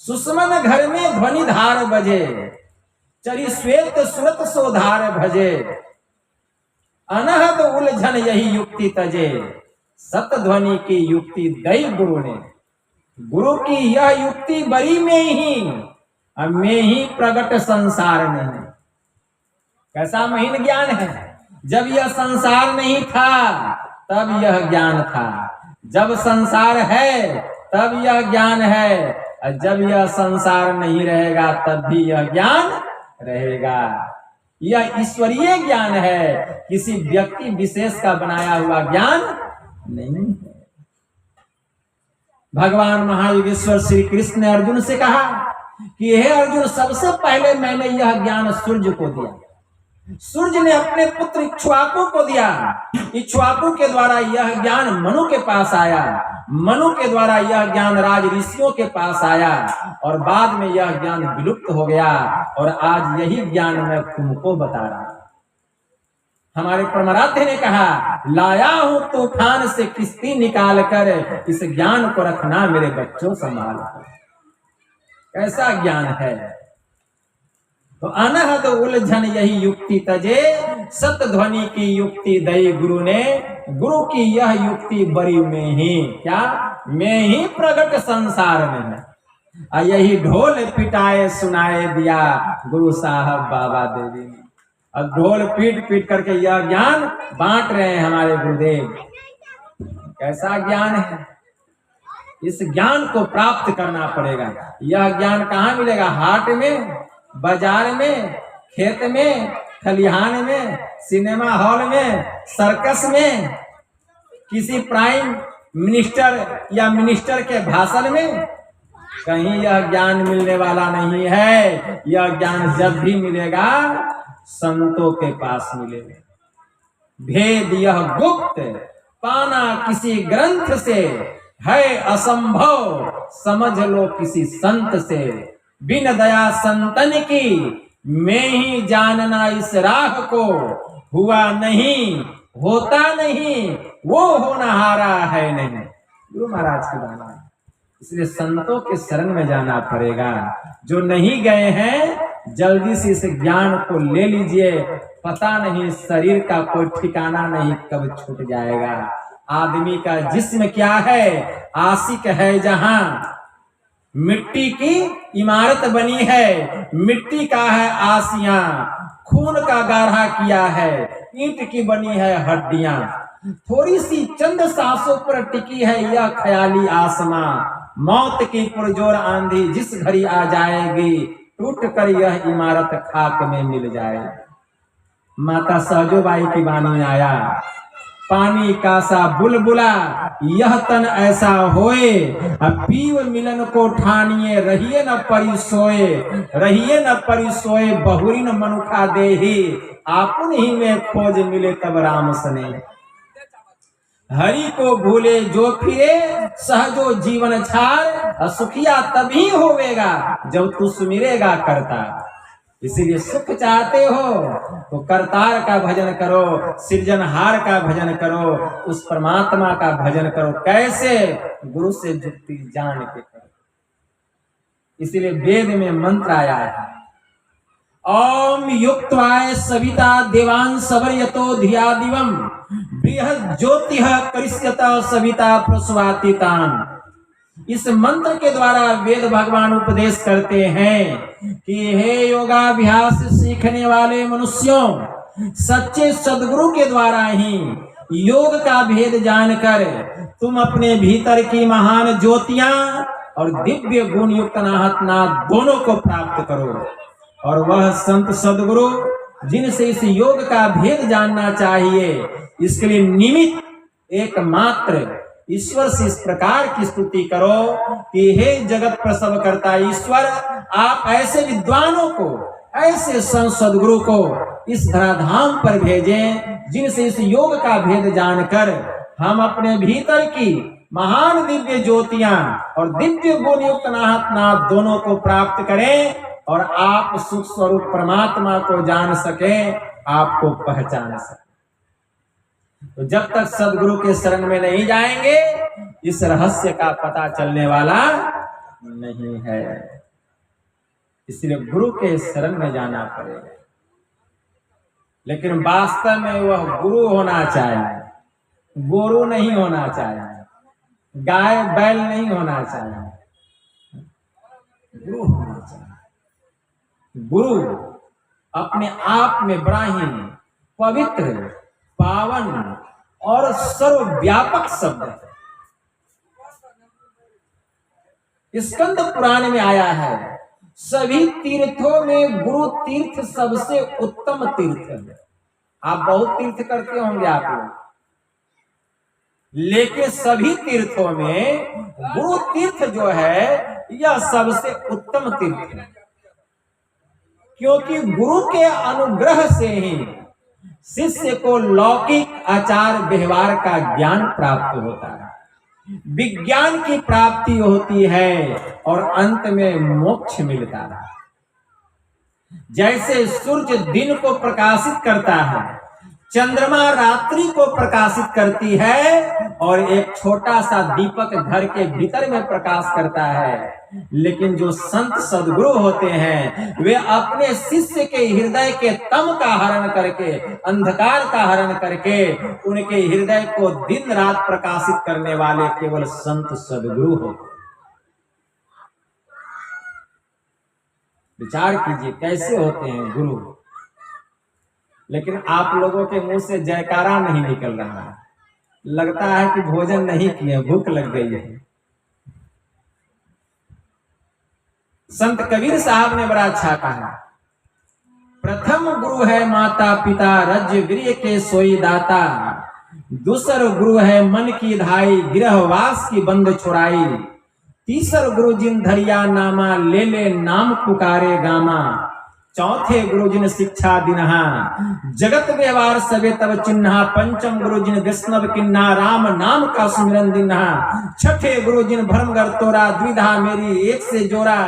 सुषमन घर में ध्वनि धार बजे, चरी श्वेत सुरत सोधार भजे। अनहद उलझन यही युक्ति तजे, सत ध्वनि की युक्ति दई गुरु ने। गुरु की यह युक्ति बरी में ही प्रगट संसार में। कैसा महीन ज्ञान है? जब यह संसार नहीं था तब यह ज्ञान था, जब संसार है तब यह ज्ञान है, और जब यह संसार नहीं रहेगा तब भी यह ज्ञान रहेगा। यह ईश्वरीय ज्ञान है, किसी व्यक्ति विशेष का बनाया हुआ ज्ञान नहीं है। भगवान महायोगेश्वर श्री कृष्ण ने अर्जुन से कहा कि हे अर्जुन, सबसे पहले मैंने यह ज्ञान सूर्य को दिया। सूर्य ने अपने पुत्र इक्ष्वाकु को दिया, इक्ष्वाकु के द्वारा यह ज्ञान मनु के पास आया। मनु के द्वारा यह ज्ञान राज ऋषियों के पास आया और बाद में यह ज्ञान विलुप्त हो गया और आज यही ज्ञान मैं तुमको बता रहा हूं। हमारे परमाराध्य ने कहा, लाया हूं तूफान से किश्ती निकाल कर, इस ज्ञान को रखना मेरे बच्चों संभाल कर। कैसा ज्ञान है। तो अनहद उलझन यही युक्ति तजे, सत ध्वनि की युक्ति दई गुरु ने, गुरु की यह युक्ति बड़ी में ही, क्या में ही प्रकट संसार में। यही ढोल पिटाए सुनाए दिया गुरु साहब बाबा देवी ने। अब ढोल पीट पीट करके यह ज्ञान बांट रहे हैं हमारे गुरुदेव। कैसा ज्ञान है। इस ज्ञान को प्राप्त करना पड़ेगा। यह ज्ञान कहाँ मिलेगा। हाट में, बाजार में, खेत में, खलिहान में, सिनेमा हॉल में, सर्कस में, किसी प्राइम मिनिस्टर या मिनिस्टर के भाषण में कहीं यह ज्ञान मिलने वाला नहीं है। यह ज्ञान जब भी मिलेगा संतों के पास मिलेगा। भेद यह गुप्त पाना किसी ग्रंथ से है असंभव, समझ लो किसी संत से। बिन दया संतन की मैं ही जानना इस राह को, हुआ नहीं होता नहीं वो होनहारा है नहीं। गुरु महाराज की बात है। इसलिए संतों के शरण में जाना पड़ेगा। जो नहीं गए हैं जल्दी से इस ज्ञान को ले लीजिए। पता नहीं शरीर का कोई ठिकाना नहीं कब छूट जाएगा। आदमी का जिस्म क्या है, आशिक है जहां। मिट्टी की इमारत बनी है, मिट्टी का है आसियां, खून का गाढ़ा किया है, ईंट की बनी है हड्डियां। थोड़ी सी चंद सांसों पर टिकी है यह ख्याली आसमां। मौत की पुरजोर आंधी जिस घड़ी आ जाएगी, टूट कर यह इमारत खाक में मिल जाएगी। माता सहजोबाई की वाणी में आया, पानी का सा बुलबुला यह तन ऐसा होए, अब पीव मिलन को ठानिए रहिए न परी सोए, रहिए न परी सोए बहुरी न मनुखा देही, आपुन ही में खोज मिले तब राम सने। हरि को भूले जो फिरे सहजो जीवन छार, सुखिया तभी होवेगा जब तू सुमिरेगा करतार। इसीलिए सुख चाहते हो तो करतार का भजन करो, सृजनहार का भजन करो, उस परमात्मा का भजन करो। कैसे? गुरु से जुक्ति जान के करो। इसीलिए वेद में मंत्र आया है, ओम युक्त्वाय सविता देवान सवर्यतो धिया दिवम बृहद ज्योतिः करिष्यत सविता प्रस्वातितान। इस मंत्र के द्वारा वेद भगवान उपदेश करते हैं कि हे योगाभ्यास सीखने वाले मनुष्यों, सच्चे सदगुरु के द्वारा ही योग का भेद जानकर तुम अपने भीतर की महान ज्योतियां और दिव्य गुण युक्त नाथ दोनों को प्राप्त करो। और वह संत सदगुरु जिनसे इस योग का भेद जानना चाहिए, इसके लिए निमित्त एकमात्र ईश्वर से इस प्रकार की स्तुति करो कि हे जगत प्रसव करता ईश्वर, आप ऐसे विद्वानों को, ऐसे संत सदगुरु को इस धराधाम पर भेजें जिनसे इस योग का भेद जानकर हम अपने भीतर की महान दिव्य ज्योतियां और दिव्य गुण युक्त नाथ दोनों को प्राप्त करें और आप सुख स्वरूप परमात्मा को जान सके, आपको पहचान सके। तो जब तक सदगुरु के शरण में नहीं जाएंगे इस रहस्य का पता चलने वाला नहीं है। इसलिए गुरु के शरण में जाना पड़ेगा। लेकिन वास्तव में वह गुरु होना चाहिए, गुरु नहीं होना चाहिए, गाय बैल नहीं होना चाहिए, गुरु होना चाहिए। गुरु अपने आप में बड़ा ही पवित्र, पावन और सर्वव्यापक शब्द है। स्कंद पुराण में आया है, सभी तीर्थों में गुरु तीर्थ सबसे उत्तम तीर्थ है। आप बहुत तीर्थ करते होंगे आप लोग, लेकिन सभी तीर्थों में गुरु तीर्थ जो है यह सबसे उत्तम तीर्थ है। क्योंकि गुरु के अनुग्रह से ही शिष्य को लौकिक आचार व्यवहार का ज्ञान प्राप्त होता है। विज्ञान की प्राप्ति होती है और अंत में मोक्ष मिलता है। जैसे सूर्य दिन को प्रकाशित करता है, चंद्रमा रात्रि को प्रकाशित करती है और एक छोटा सा दीपक घर के भीतर में प्रकाश करता है। लेकिन जो संत सद्गुरु होते हैं वे अपने शिष्य के हृदय के तम का हरण करके, अंधकार का हरण करके उनके हृदय को दिन रात प्रकाशित करने वाले केवल संत सद्गुरु होते हैं। विचार कीजिए कैसे होते हैं गुरु। लेकिन आप लोगों के मुंह से जयकारा नहीं निकल रहा है, लगता है कि भोजन नहीं किए, भूख लग गई है। संत कबीर साहब ने बड़ा अच्छा कहा, प्रथम गुरु है माता पिता, रज्य वीर्य के सोई दाता। दूसर गुरु है मन की धाई, गृहवास की बंद छुड़ाई। तीसर गुरु जिन धरिया नामा, ले ले नाम पुकारे गामा। चौथे गुरु जिन शिक्षा दिनहा, जगत व्यवहार सबे तब चिन्हा। पंचम गुरु जिन वैष्णव किन्हा, राम नाम का सुमिरन दिन्हा। छठे गुरु जिन भरम गर तोरा, द्विधा मेरी एक से जोड़ा।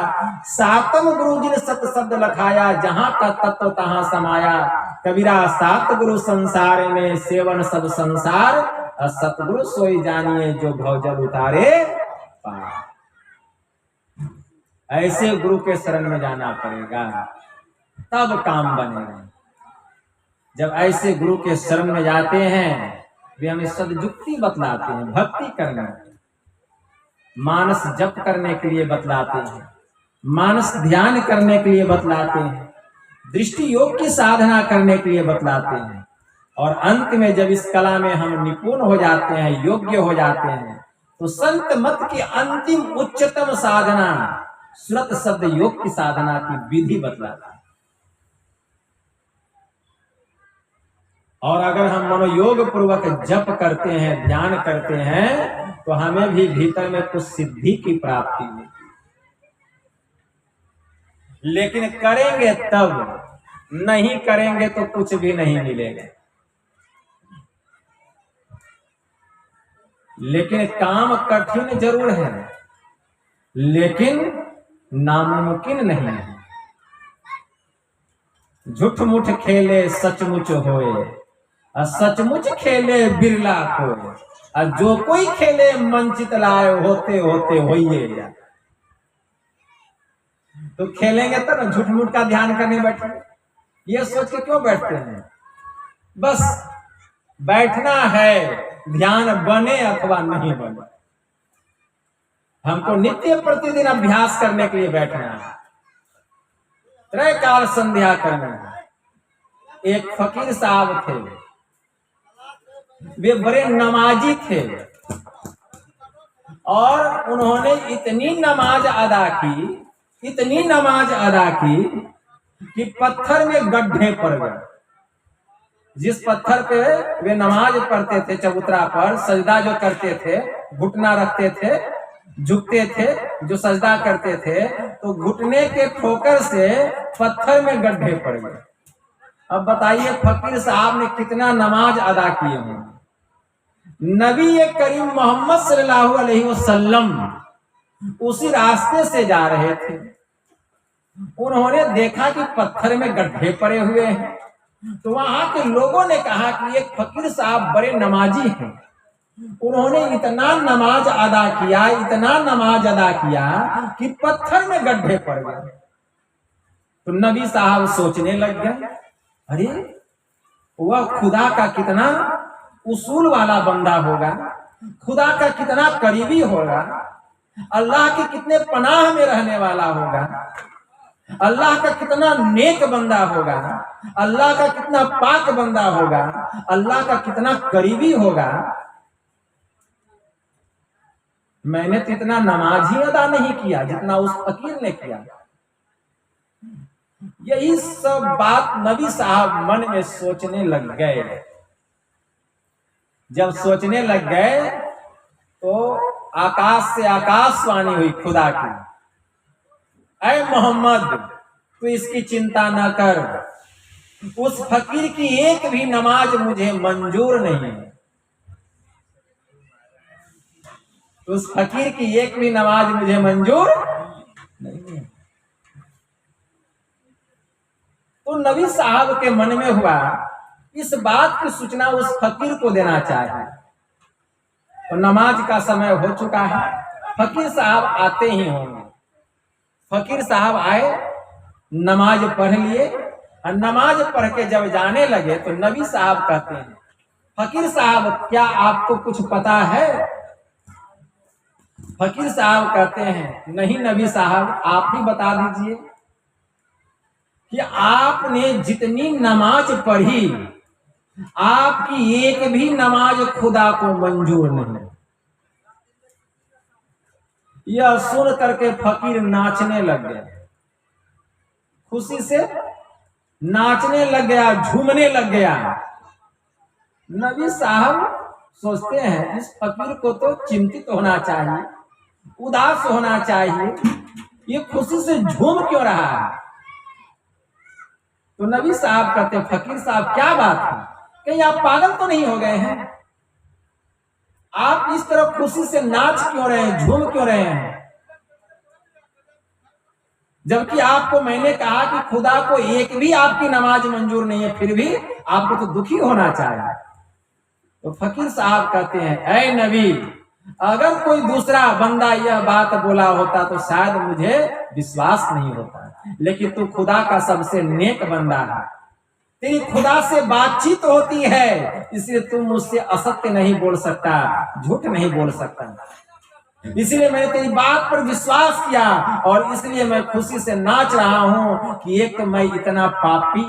सातम गुरु जिन सत शब्द लखाया, जहां का तत्व तहां समाया। कबीरा सात गुरु संसार में, सेवन सब संसार। सतगुरु सोई जानिए, जो भवजल उतारे पार। ऐसे गुरु के शरण में जाना पड़ेगा, तब काम बनेगा। जब ऐसे गुरु के शरण में जाते हैं वे हमें सदयुक्ति बतलाते हैं, भक्ति करना, मानस जप करने के लिए बतलाते हैं, मानस ध्यान करने के लिए बतलाते हैं, दृष्टि योग की साधना करने के लिए बतलाते हैं। और अंत में जब इस कला में हम निपुण हो जाते हैं, योग्य हो जाते हैं, तो संत मत की अंतिम उच्चतम साधना श्रुत शब्द योग की साधना की विधि बतलाता है। और अगर हम मनोयोग पूर्वक जप करते हैं, ध्यान करते हैं, तो हमें भी भीतर में कुछ सिद्धि की प्राप्ति होगी। लेकिन करेंगे तब, नहीं करेंगे तो कुछ भी नहीं मिलेगा। लेकिन काम कठिन जरूर है, लेकिन नामुमकिन नहीं है। झूठ मूठ खेले सचमुच होए, सचमुच खेले बिरला कोय। और जो कोई खेले मंचित लाए, होते होते होइए जा। तो खेलेंगे तो ना झूठ मूठ का ध्यान करने बैठे, ये सोच के क्यों बैठते हैं? बस बैठना है, ध्यान बने अथवा नहीं बने। हमको नित्य प्रतिदिन अभ्यास करने के लिए बैठना है, त्रय काल संध्या करना है। एक फकीर साहब थे, वे बड़े नमाजी थे और उन्होंने इतनी नमाज अदा की, इतनी नमाज अदा की कि पत्थर में गड्ढे पड़ गए। जिस पत्थर पे वे नमाज पढ़ते थे, चबूतरा पर सजदा जो करते थे, घुटना रखते थे, झुकते थे, जो सजदा करते थे, तो घुटने के ठोकर से पत्थर में गड्ढे पड़ गए। अब बताइए फकीर साहब ने कितना नमाज अदा किए होंगे। नबी करीम मोहम्मद सल्लल्लाहु अलैहि वसल्लम उसी रास्ते से जा रहे थे, उन्होंने देखा कि पत्थर में गड्ढे पड़े हुए हैं। तो वहां के लोगों ने कहा कि एक फकीर साहब बड़े नमाजी हैं, उन्होंने इतना नमाज अदा किया, इतना नमाज अदा किया कि पत्थर में गड्ढे पड़ गए। तो नबी साहब सोचने लग गए, अरे वह खुदा का कितना उसूल वाला बंदा होगा, खुदा का कितना करीबी होगा, अल्लाह के कितने पनाह में रहने वाला होगा, अल्लाह का कितना नेक बंदा होगा, अल्लाह का कितना पाक बंदा होगा, अल्लाह का कितना करीबी होगा। मैंने तो इतना नमाज ही अदा नहीं किया जितना उस फकीर ने किया। यही सब बात नबी साहब मन में सोचने लग गए। जब सोचने लग गए तो आकाश से आकाशवाणी हुई खुदा की, ऐ मोहम्मद तू इसकी चिंता न कर, उस फकीर की एक भी नमाज मुझे मंजूर नहीं है। तो उस फकीर की एक भी नमाज मुझे मंजूर नहीं है। तो नबी साहब के मन में हुआ इस बात की सूचना उस फकीर को देना चाहिए। तो नमाज का समय हो चुका है, फकीर साहब आते ही होंगे। फकीर साहब आए, नमाज पढ़ लिए, और नमाज पढ़ के जब जाने लगे तो नबी साहब कहते हैं, फकीर साहब क्या आपको कुछ पता है? फकीर साहब कहते हैं, नहीं नबी साहब, आप ही बता दीजिए कि आपने जितनी नमाज पढ़ी, आपकी एक भी नमाज खुदा को मंजूर नहीं। यह सुन करके फकीर नाचने लग गया, खुशी से नाचने लग गया, झूमने लग गया। नबी साहब सोचते हैं इस फकीर को तो चिंतित होना चाहिए, उदास होना चाहिए, ये खुशी से झूम क्यों रहा है? तो नबी साहब कहते हैं, फकीर साहब क्या बात है, कहीं आप पागल तो नहीं हो गए हैं? आप इस तरह खुशी से नाच क्यों रहे हैं, झूम क्यों रहे हैं? जबकि आपको मैंने कहा कि खुदा को एक भी आपकी नमाज मंजूर नहीं है, फिर भी आपको तो दुखी होना चाहिए। तो फकीर साहब कहते हैं, ऐ नबी, अगर कोई दूसरा बंदा यह बात बोला होता तो शायद मुझे विश्वास नहीं होता, लेकिन तू खुदा का सबसे नेक बंदा है, तेरी खुदा से बातचीत होती है, इसलिए तुम मुझसे असत्य नहीं बोल सकता, झूठ नहीं बोल सकता। इसलिए मैंने तेरी बात पर विश्वास किया और इसलिए मैं खुशी से नाच रहा हूं कि एक तो मैं इतना पापी,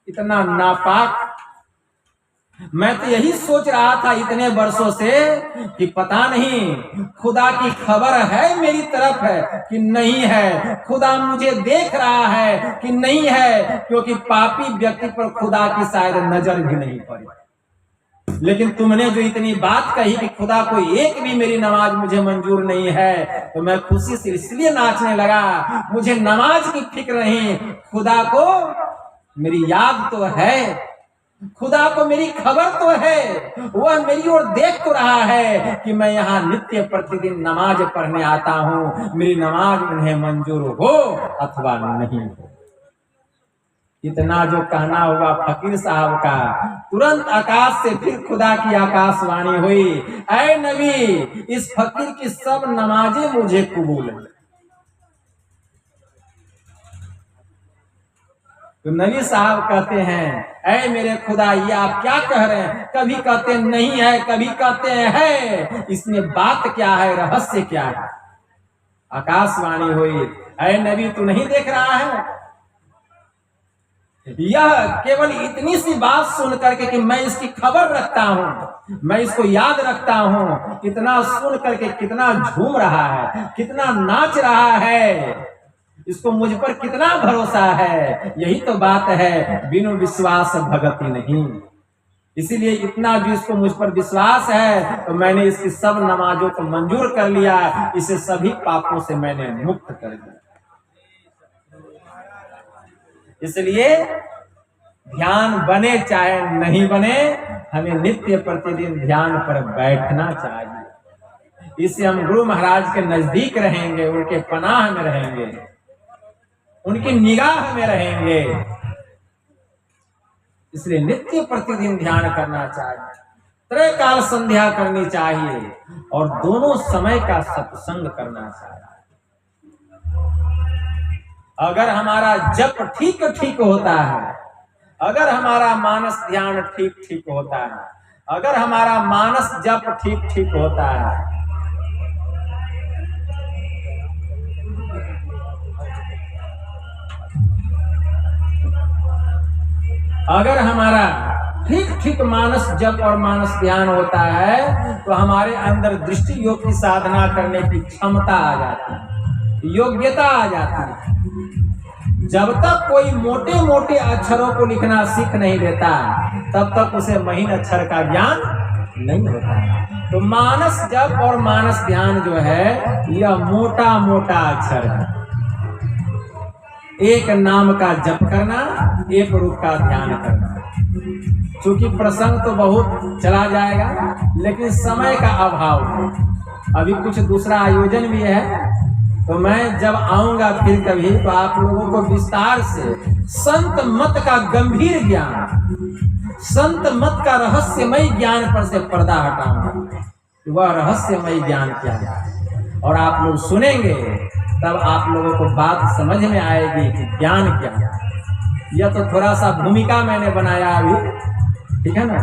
इतना नापाक, मैं तो यही सोच रहा था इतने वर्षों से कि पता नहीं खुदा की खबर है मेरी तरफ है कि नहीं है, खुदा मुझे देख रहा है कि नहीं है, क्योंकि पापी व्यक्ति पर खुदा की शायद नजर भी नहीं पड़ी। लेकिन तुमने जो इतनी बात कही कि खुदा को एक भी मेरी नमाज मुझे मंजूर नहीं है, तो मैं खुशी से इसलिए नाचने लगा, मुझे नमाज की फिक्र नहीं, खुदा को मेरी याद तो है, खुदा को मेरी खबर तो है, वह मेरी ओर देख तो रहा है कि मैं यहाँ नित्य प्रतिदिन नमाज पढ़ने आता हूँ, मेरी नमाज उन्हें मंजूर हो अथवा नहीं हो। इतना जो कहना हुआ फकीर साहब का, तुरंत आकाश से फिर खुदा की आकाशवाणी हुई, ऐ नबी, इस फकीर की सब नमाजें मुझे कबूल है। तो नबी साहब कहते हैं, ऐ मेरे खुदा, ये आप क्या कह रहे हैं? कभी कहते नहीं है, कभी कहते हैं, इसमें बात क्या है, रहस्य क्या है? आकाशवाणी हुई, ऐ नबी, तू नहीं देख रहा है? यह केवल इतनी सी बात सुन करके कि मैं इसकी खबर रखता हूं, मैं इसको याद रखता हूं, इतना सुन करके कितना झूम रहा है, कितना नाच रहा है, इसको मुझ पर कितना भरोसा है। यही तो बात है, बिनु विश्वास भगति नहीं। इसीलिए इतना जो इसको मुझ पर विश्वास है, तो मैंने इसकी सब नमाजों को मंजूर कर लिया, इसे सभी पापों से मैंने मुक्त कर दिया। इसलिए ध्यान बने चाहे नहीं बने, हमें नित्य प्रतिदिन ध्यान पर बैठना चाहिए। इससे हम गुरु महाराज के नजदीक रहेंगे, उनके पनाह में रहेंगे, उनकी निगाह में रहेंगे। इसलिए नित्य प्रतिदिन ध्यान करना चाहिए, त्रैकाल संध्या करनी चाहिए और दोनों समय का सत्संग करना चाहिए। अगर हमारा जप ठीक ठीक होता है, अगर हमारा मानस ध्यान ठीक ठीक होता है, अगर हमारा मानस जप ठीक ठीक होता है, अगर हमारा ठीक ठीक मानस जप और मानस ध्यान होता है, तो हमारे अंदर दृष्टि योग की साधना करने की क्षमता आ जाती है, योग्यता आ जाती है। जब तक कोई मोटे मोटे अक्षरों को लिखना सीख नहीं लेता, तब तक उसे महीन अक्षर का ज्ञान नहीं होता। तो मानस जप और मानस ध्यान जो है, यह मोटा मोटा अक्षर है। एक नाम का जप करना, एक रूप का ध्यान करना। चूंकि प्रसंग तो बहुत चला जाएगा, लेकिन समय का अभाव है, अभी कुछ दूसरा आयोजन भी है, तो मैं जब आऊंगा फिर कभी तो आप लोगों को विस्तार से संत मत का गंभीर ज्ञान, संत मत का रहस्यमय ज्ञान पर से पर्दा हटाऊंगा। वह रहस्यमय ज्ञान क्या है और आप लोग सुनेंगे तब आप लोगों को बात समझ में आएगी कि ज्ञान क्या है। यह तो थोड़ा सा भूमिका मैंने बनाया अभी, ठीक है ना,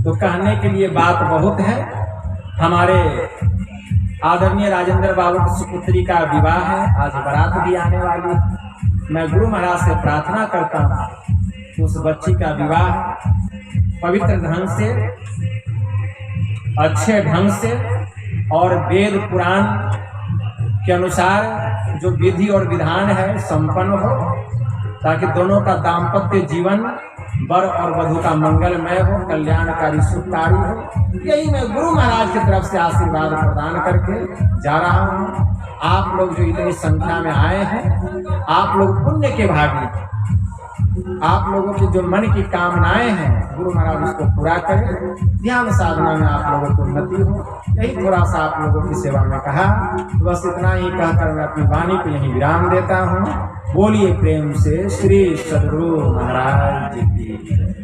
तो कहने के लिए बात बहुत है। हमारे आदरणीय राजेंद्र बाबू की सुपुत्री का विवाह है, आज बारात भी आने वाली है। मैं गुरु महाराज से प्रार्थना करता हूँ कि उस बच्ची का विवाह पवित्र ढंग से, अच्छे ढंग से और वेद पुराण के अनुसार जो विधि और विधान है संपन्न हो, ताकि दोनों का दाम्पत्य जीवन वर और वधु का मंगलमय हो, कल्याणकारी सुखकारी हो। यही मैं गुरु महाराज की तरफ से आशीर्वाद प्रदान करके जा रहा हूँ। आप लोग जो इतनी संख्या में आए हैं, आप लोग पुण्य के भागी। आप लोगों की जो मन की कामनाएं हैं गुरु महाराज उसको पूरा करें, ध्यान साधना में आप लोगों को उन्नति हो। यही थोड़ा सा आप लोगों की सेवा में कहा, बस इतना ही कहकर मैं अपनी वाणी को यहीं विराम देता हूँ। बोलिए प्रेम से श्री सद्गुरु महाराज जी की।